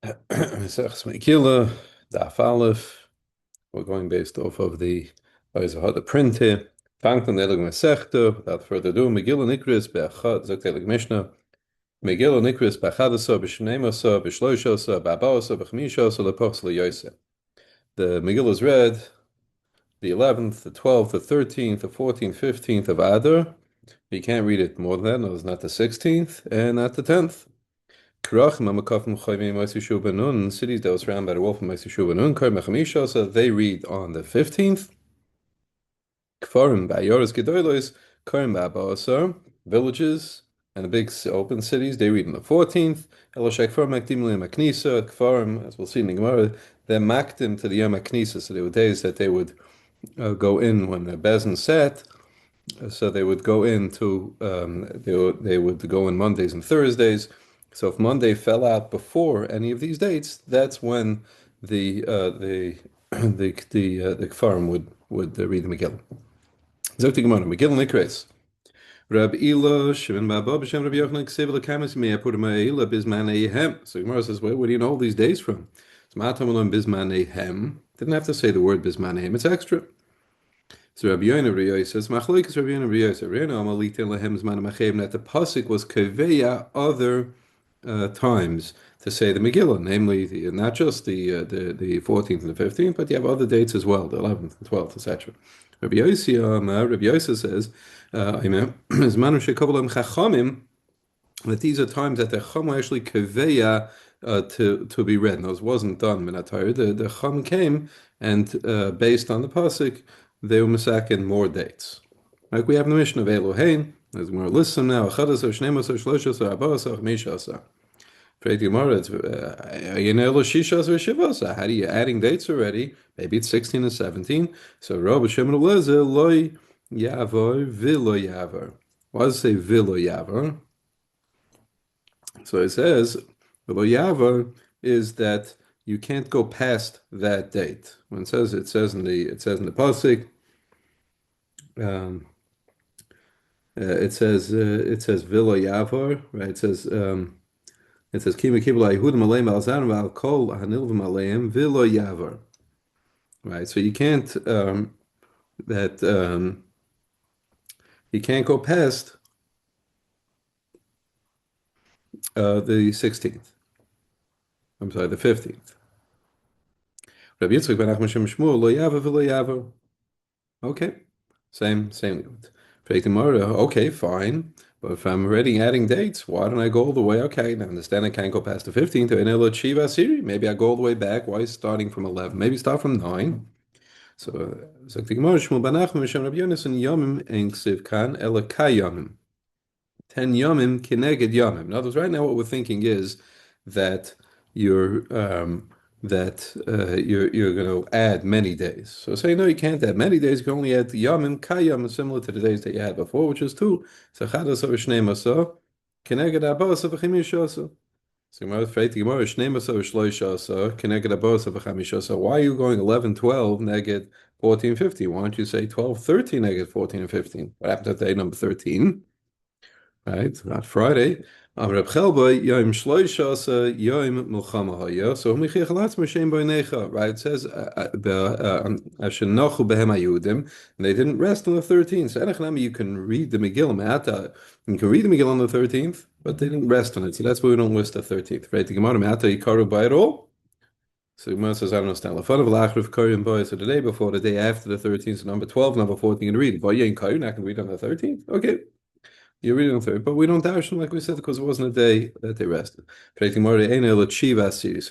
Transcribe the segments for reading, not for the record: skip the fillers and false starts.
Yerushalmi Megillah Daf Aleph. We're going based off of the print here. Tantan Elig Masechta. Without further ado, Megillah Nikris Be'achad Zok Mishnah. Megillah Nikris Be'achadasa B'Shneimasa B'Shloishasa B'Abaosa B'Chmishasa Lepochs LeYoseh. The Megillah is read the 11th, the 12th, the 13th, the 14th, 15th of Adar. You can't read it more than that. No, it's not the 16th and not the 10th. Cities that was surrounded by the wolf of so they read on the 15th. Villages and the big open cities, they read on the 14th. As we'll see in the Gemara, they're makdim to the Yom HaKnisa, so there were days that they would go in when the Bezin sat. So they would go into they would go in Mondays and Thursdays. So if Monday fell out before any of these dates, that's when the Kfarim would read the Megillah. Zok the Gemara, Megillah Nikres. Rab Ila Shimon Baba B'Shem Rabbi Yochanan Ksev Lekamis Me'apur Ma'ila Bismaneihem. So Gemara says, where do you know all these days from? So Ma'atam Alon Bismaneihem. Didn't have to say the word Bismaneihem. It's extra. So Rabbi Yochanan says, "Machlokes Rabbi Yochanan Rabbi Yochanan Amalitin Lehem Zman Machevim." That the pasuk was keveya other times to say the Megillah, namely not just the 14th and the 15th, but you have other dates as well, the 11th, the 12th, etc. Rabbi Yossi says, "Zman Shekabalam Chachamim." That these are times that the Chacham actually keveya to be read. Those wasn't done in the Chacham came and based on the pasuk, they were masakin more dates. Like we have in the Mishnah of Elohein, there's more listen now. Achadasar, Shneimosar, Shloshosar, Abosar, Meshosar. Freit Gemara, it's Shishosar, Shivosar. How do you adding dates already? Maybe it's 16 and 17. So Rabbi Shimon Lezer, Loi Yavor, Vilo Yavor. Why does it say Vilo Yavor? So it says, Vilo Yavor is that you can't go past that date. When it says in the pasuk, it says Vilo Yavor, right? It says Kima Kibla Yehudim Aleim Al Zarim Al Kol Hanilvim Aleim Vilo Yavor, right? So you can't you can't go past the 16th. I'm sorry, the 15th. Rabbi Yitzchak ben Achman Shem Shmuel Lo Yavor Vilo Yavor. Okay, same. Okay, fine. But if I'm already adding dates, why don't I go all the way? Okay, I understand I can't go past the 15th. Maybe I go all the way back. Why starting from 11? Maybe start from 9. So the Gemara, Shmuel ben Nachman, Mishem Rabbi Yonasan, Yomim en Ksiv Kan, Ela Kai Yomim. 10 Yomim Kineged Yomim. In other words, right now what we're thinking is that you're going to add many days. So say no, you can't add many days. You can only add yamim kayam, similar to the days that you had before, which is 2. So chadasa v'shneimasa keneged abasa v'chimishasa. So Gemara Gemara shneimasa v'shloishasa keneged abasa v'chimishasa. Why are you going 11, 12 neged 14, 15? Why don't you say 12, 13 neged 14 and 15? What happened to day number 13? Right, not Friday. Reb Chelba Yom Shloishasa Yom Milchama Haya. So Michiach Latz Mashem Boinecha. Right, it says Ashenochu Behem Ayudim, and they didn't rest on the 13th. So Enechnami, you can read the Megillah Me'ata. You can read the Megillah on the 13th, but they didn't rest on it. So that's why we don't list the 13th. Right, the Gemara Me'ata Yikaru by it all. So the Gemara says, I don't understand. Lafanav Lachriv Korim Boy. So the day before, the day after the 13th, so number 12, number 14, you can read. Boy, you ain't Korim, not going to read on the 13th. Okay. You're reading on 3rd, but we don't dash them like we said because it wasn't a day that they rested. So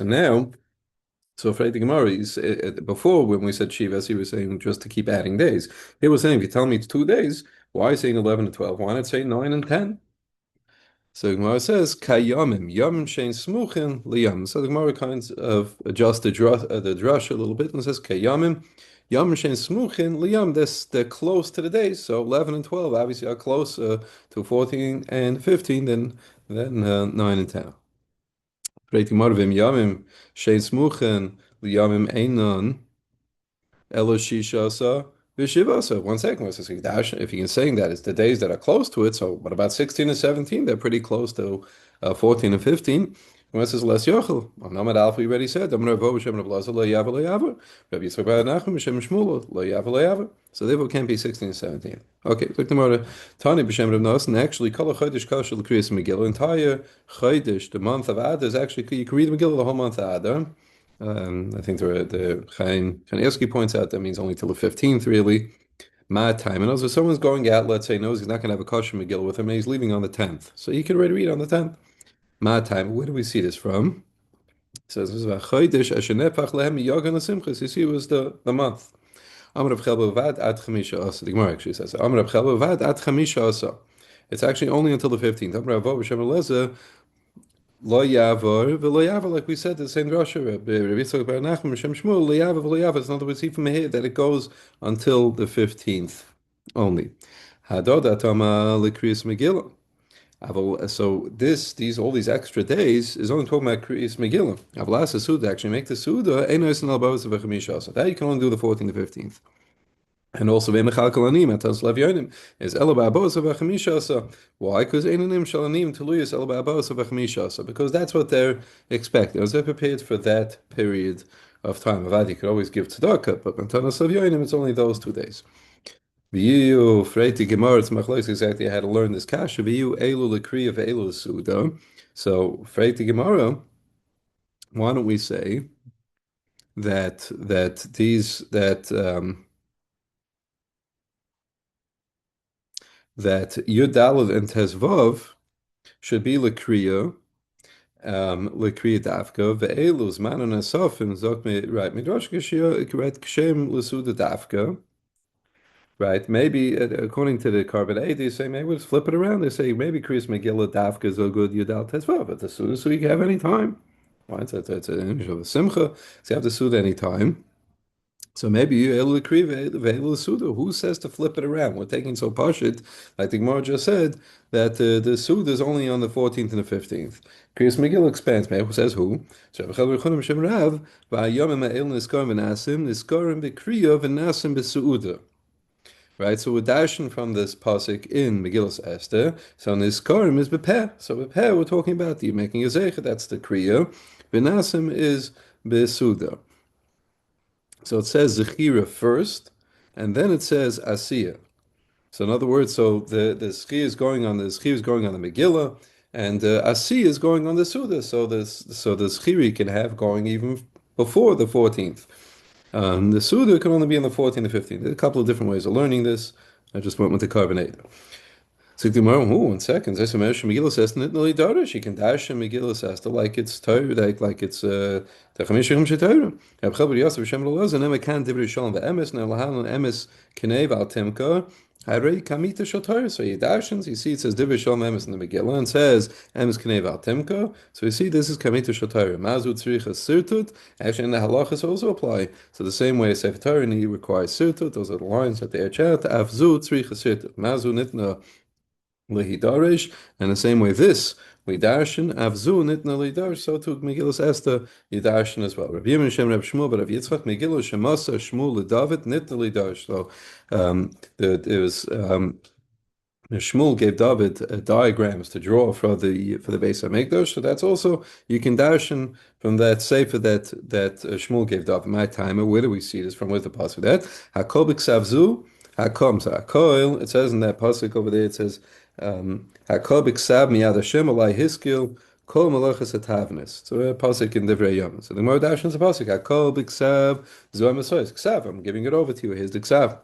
now, Freit Gemara, before when we said Shivas, he was saying just to keep adding days. He was saying, if you tell me it's 2 days, why saying 11 and 12? Why not say 9 and 10? So Gemara says, Kayamim, Yamim Shein Smuchin Liyam. So the Gemara kind of adjusts the drush a little bit and says, Kayamim. Yom Shein Smuchin Liyam, they're close to the days, so 11 and 12 obviously are close to 14 and 15 than 9 and 10. Freit Marvim Yamim Shein Smuchin Liyamim Einon Elo Shishasa V'Shivasa. 1 second, if you can say that it's the days that are close to it, so what about 16 and 17? They're pretty close to 14 and 15. Gemara says less yochel. Well, Namad Alpha we already said. Amar Ravo B'Shem Rav Lazar lo yaver lo yaver. Rabbi Yitzchak Bar Nachum B'Shem Shmuel lo yaver lo yaver. So therefore it can't be 16 and 17. Okay, look tomorrow. Tani B'Shem Rav Nosson. And actually, Kol Chodesh Kashel L'Kriyas Megillah. Entire Chodesh, the month of Adar, is actually you can read Megillah the whole month of Adar. I think the Chaim Kanievsky points out that means only till the 15th, really. Mad time. And also, if someone's going out, let's say, knows he's not going to have a kosher Megillah with him, and he's leaving on the 10th. So he can already read on the 10th. Mad time. Where do we see this from? It says, "Chodesh asher nepach lehem miyagan l'simchas." You see, it was the month. Amar Reb Chelba vad ad chamisha asa. The Gemara actually says, "Amar Reb Chelba vad ad chamisha asa." It's actually only until the 15th. Amar Ravo B'Shem Elazar lo yavor v'lo yavor. Like we said, the same Rasha, Rabbi Yitzchak Bar Nachman B'Shem Shmuel lo yavor v'lo yavor. In other words, see from here that it goes until the 15th only. Hadod atama l'kriyas Megillah. So all these extra days is only talking about Kriyas Megillah. Avlas Suda actually make the Suda Einos and Albavos of Chamisha. That you can only do the 14th to 15th. And also Vemechal Kalanim Atas Levyonim is Elababos of Chamisha. Why? Because Einanim Shalanim Teluyas Elababos of Chamisha. Because that's what they're expecting. As they're prepared for that period of time. Avad you could always give tzedakah, but Matanas Levyonim it's only those 2 days. V'yu freiti gemara it's machlokes exactly how to learn this kasha. V'yu elu l'kriya v'elu suda. So freiti gemara, why don't we say that these that Yud and Tezvav should be l'kriya dafka ve'elu zmanon asofim zok me right midrash kashia kret kshem l'suda dafka. Right, maybe according to the Carbon A, they say maybe let's flip it around. They say maybe Kriyas Megillah Dafka is a good Yudal Tezvav, but the Suda so you can have any time. Right, so it's an image of a Simcha. So you have the Suda any time. So maybe you Elu Kriya Ve'elu Suda. Who says to flip it around? We're taking so pashit, like the Gemara just said, that the Suda is only on the 14th and the 15th. Kriyas Megillah expands. Maybe who says who? So Rabbi Chanan B'Shem Rav Va'yomim Ha'el Niskarim V'Nasim Niskarim B'Kriya V'Nasim B'Suda. Right, so we're dashing from this pasuk in Megillas Esther. So Niskarim is bepeh. So bepeh, we're talking about you making a zecher. That's the kriya. Benasim is besuda. So it says zechira first, and then it says asiya. So in other words, so the zechira is going on the Megillah, and asiya is going on the suda. So the zechira you can have going even before the 14th. The Suda can only be on the 14th and 15th. There's a couple of different ways of learning this. I just went with the carbonate. So tomorrow, 1 second. I said, Megillah says, "Nitnali Dara." She can dash and Megillah says, like it's Torah, like it's the Chamishim Shetorah. Abchaber Yosef Shem Loaz and Emma can Divri Shalom ve'emes and Lahan and Emes Kenev al Timka. Harei Kamita Shotorah. So he dashes. You see, it says Divri Shalom Emes in the Megillah and says Emes Kenev al Timka. So you see, this is Kamita Shotorah. Mazu Tzricha Sirtut. Actually, in the halachas also apply. So the same way Sefer Torah requires Sirtut. Those are the lines that they etch out. Afzu Tzricha Sirtut. Mazu Nitna Lehidarish, and the same way this we darshan avzu nitna leidarish, so to Megillas Esther yidarshan as well. Rabbi Yemen Shem Reb Shmuel, but Rabbi Yitzchak Megillah Shemasa Shmuel leDavid nitna leidarish. So it was Shmuel gave David diagrams to draw for the Beis Hamikdash. So that's also you can darshan from that sefer that Shmuel gave David. My timer. Where do we see this from? Where's the pasuk that Hakol b'ksavzu Hakom? So Hakol. It says in that pasuk over there. It says. Hakol b'ksav miyad Hashem alai hiskil kol malachas hatavnis. So a pasuk in Divrei Yom. So the Gemara dashes is a pasuk. Hakol b'ksav zoy masois. Ksav. I'm giving it over to you. Here's the ksav.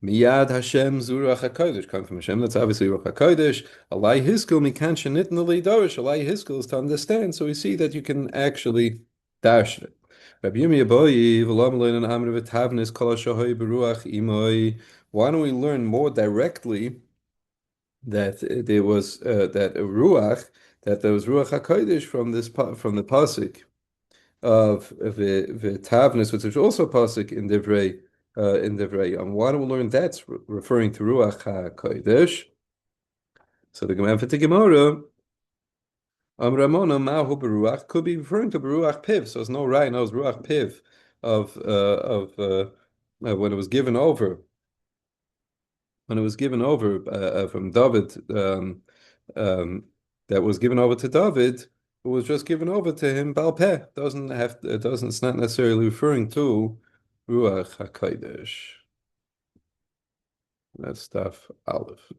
Miyad Hashem Zurach HaKodesh. Come from Hashem. That's obviously Ruach HaKodesh. Alai hiskil mikan shenit nali darish. Alai hiskil is to understand. So we see that you can actually dash it. Rabbi Yirmiyah Boyi v'lam le'nan amr v'tavnis kol hashohay beruach imoi. Why don't we learn more directly that there was that there was ruach hakodesh from the pasuk of the tavnis, which is also pasuk in Divrei Why don't we learn that's referring to ruach hakodesh? So the Gemara Ramona Mahu Beruach could be referring to Beruach Piv. So it's no right, no, it's Ruach Piv of when it was given over. When it was given over from David, that was given over to David, was just given over to him. Balpeh it's not necessarily referring to Ruach HaKodesh. That's stuff Aleph.